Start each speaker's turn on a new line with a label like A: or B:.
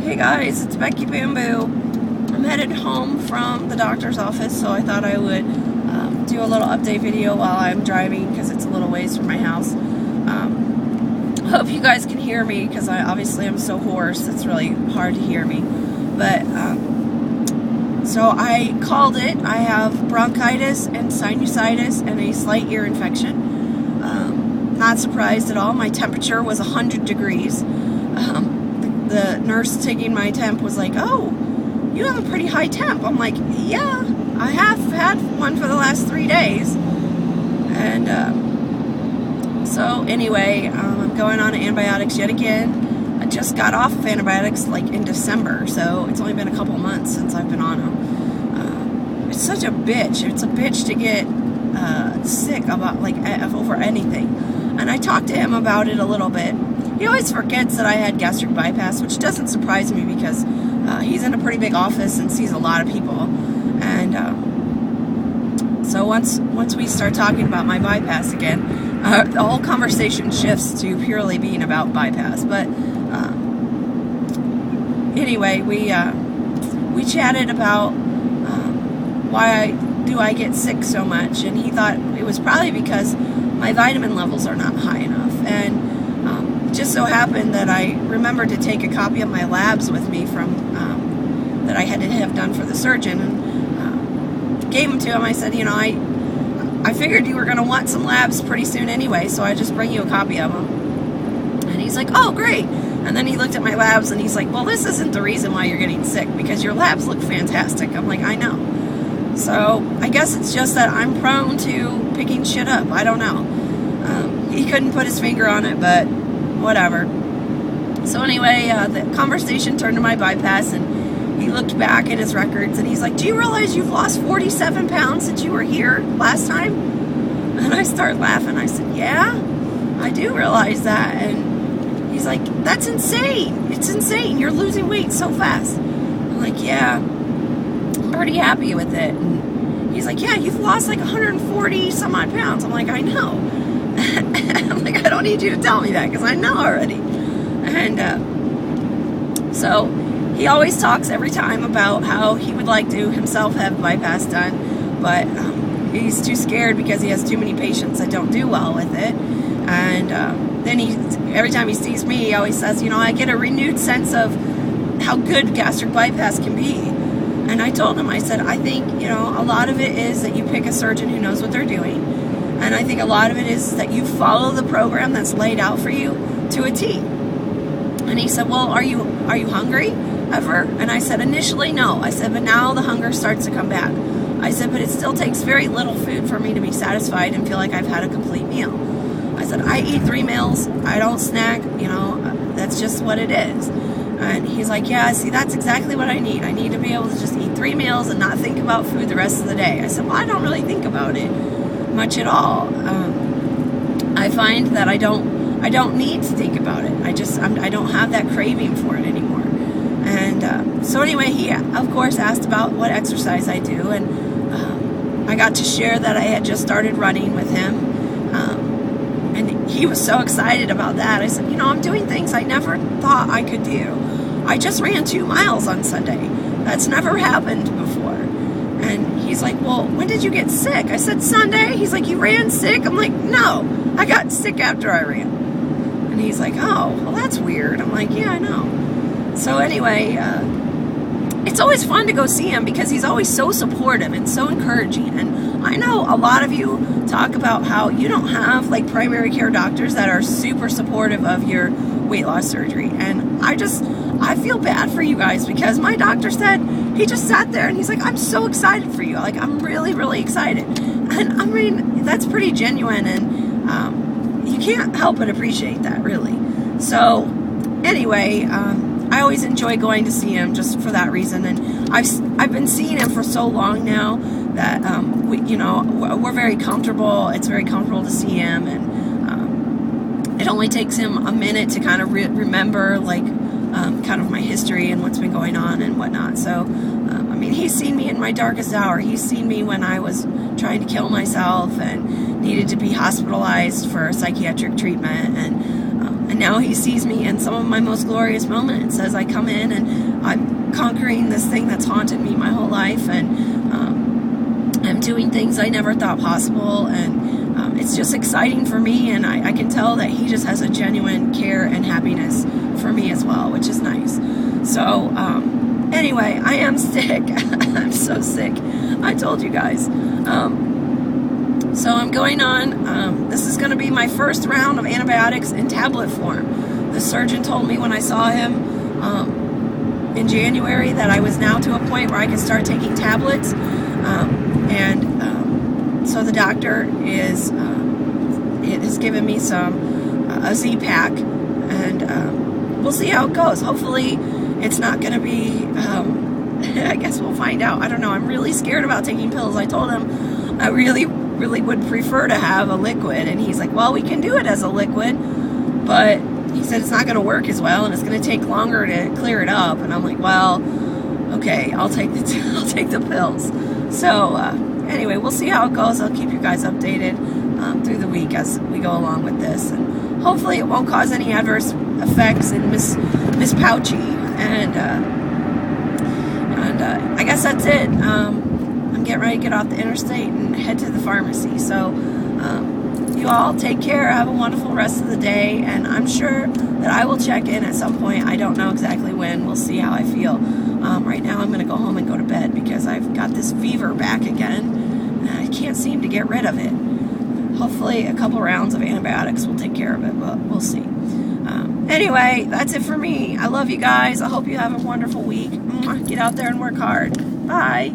A: Hey guys, it's Becky Bamboo. I'm headed home from the doctor's office, so I thought I would do a little update video while I'm driving because it's a little ways from my house. Hope you guys can hear me because obviously I'm so hoarse, it's really hard to hear me. But so I called it. I have bronchitis and sinusitis and a slight ear infection. Not surprised at all. My temperature was 100 degrees. The nurse taking my temp was like, "Oh, you have a pretty high temp." I'm like, "Yeah, I have had one for the last 3 days." And so anyway, I'm going on antibiotics yet again. I just got off of antibiotics like in December, so it's only been a couple months since I've been on them. It's such a bitch. It's a bitch to get sick about over anything. And I talked to him about it a little bit. He always forgets that I had gastric bypass, which doesn't surprise me because he's in a pretty big office and sees a lot of people. And so once we start talking about my bypass again, the whole conversation shifts to purely being about bypass. But anyway, we chatted about why do I get sick so much, and he thought it was probably because my vitamin levels are not high enough. And just so happened that I remembered to take a copy of my labs with me from that I had to have done for the surgeon, and gave them to him. I said, you know, I figured you were going to want some labs pretty soon anyway, so I just bring you a copy of them. And he's like, "Oh, great." And then he looked at my labs and he's like, "Well, this isn't the reason why you're getting sick, because your labs look fantastic." I'm like, "I know." So I guess it's just that I'm prone to picking shit up. I don't know. He couldn't put his finger on it, but whatever. So anyway, the conversation turned to my bypass, and he looked back at his records and he's like, "Do you realize you've lost 47 pounds since you were here last time?" And I started laughing. I said, "Yeah, I do realize that." And he's like, "That's insane. It's insane. You're losing weight so fast." I'm like, "Yeah, I'm pretty happy with it." And he's like, "Yeah, you've lost like 140 some odd pounds." I'm like, "I know." I'm like, "I don't need you to tell me that because I know already." And so he always talks every time about how he would like to himself have bypass done, but he's too scared because he has too many patients that don't do well with it. And then every time he sees me, he always says, "You know, I get a renewed sense of how good gastric bypass can be." And I told him, I said, "I think, you know, a lot of it is that you pick a surgeon who knows what they're doing. And I think a lot of it is that you follow the program that's laid out for you to a T." And he said, "Well, are you hungry ever?" And I said, "Initially, no." I said, "But now the hunger starts to come back." I said, "But it still takes very little food for me to be satisfied and feel like I've had a complete meal." I said, "I eat 3 meals. I don't snack. You know, that's just what it is." And he's like, "Yeah, see, that's exactly what I need. I need to be able to just eat 3 meals and not think about food the rest of the day." I said, "Well, I don't really think about it much at all. I find that I don't need to think about it. I don't have that craving for it anymore." And so anyway, he of course asked about what exercise I do, and I got to share that I had just started running with him, and he was so excited about that. I said, "You know, I'm doing things I never thought I could do. I just ran 2 miles on Sunday. That's never happened before." And he's like, "Well, when did you get sick?" I said, "Sunday." He's like, "You ran sick?" I'm like, "No, I got sick after I ran." And he's like, "Oh, well, that's weird." I'm like, "Yeah, I know." So anyway, it's always fun to go see him because he's always so supportive and so encouraging. And I know a lot of you talk about how you don't have like primary care doctors that are super supportive of your weight loss surgery. And I feel bad for you guys because my doctor said, he just sat there and he's like, "I'm so excited for you. Like, I'm really, really excited." And I mean, that's pretty genuine, and you can't help but appreciate that, really. So anyway, I always enjoy going to see him just for that reason. And I've been seeing him for so long now that we're very comfortable. It's very comfortable to see him, and it only takes him a minute to kind of remember like kind of my history and what's been going on and whatnot. So I mean, he's seen me in my darkest hour. He's seen me when I was trying to kill myself and needed to be hospitalized for psychiatric treatment, and And now he sees me in some of my most glorious moments as I come in and I'm conquering this thing that's haunted me my whole life, and I'm doing things I never thought possible, and it's just exciting for me, and I can tell that he just has a genuine care and happiness for me as well, which is nice. So anyway, I am sick. I'm so sick. I told you guys. So I'm going on, this is going to be my first round of antibiotics in tablet form. The surgeon told me when I saw him in January that I was now to a point where I could start taking tablets. So the doctor has given me a Z-Pak, and we'll see how it goes. Hopefully it's not going to be, I guess we'll find out. I don't know. I'm really scared about taking pills. I told him I really would prefer to have a liquid, and he's like, well, we can do it as a liquid, but he said it's not going to work as well, and it's going to take longer to clear it up. And I'm like, well, okay, I'll take the pills. So anyway, we'll see how it goes. I'll keep you guys updated through the week as we go along with this, and hopefully it won't cause any adverse effects in Miss Pouchy. And I guess that's it. I'm getting ready to get off the interstate and head to the pharmacy. So you all take care. Have a wonderful rest of the day, and I'm sure that I will check in at some point. I don't know exactly when. We'll see how I feel. Right now I'm going to go home and go to bed because I've got this fever back again, and I can't seem to get rid of it. Hopefully a couple rounds of antibiotics will take care of it, but we'll see. Anyway, that's it for me. I love you guys. I hope you have a wonderful week. Get out there and work hard. Bye.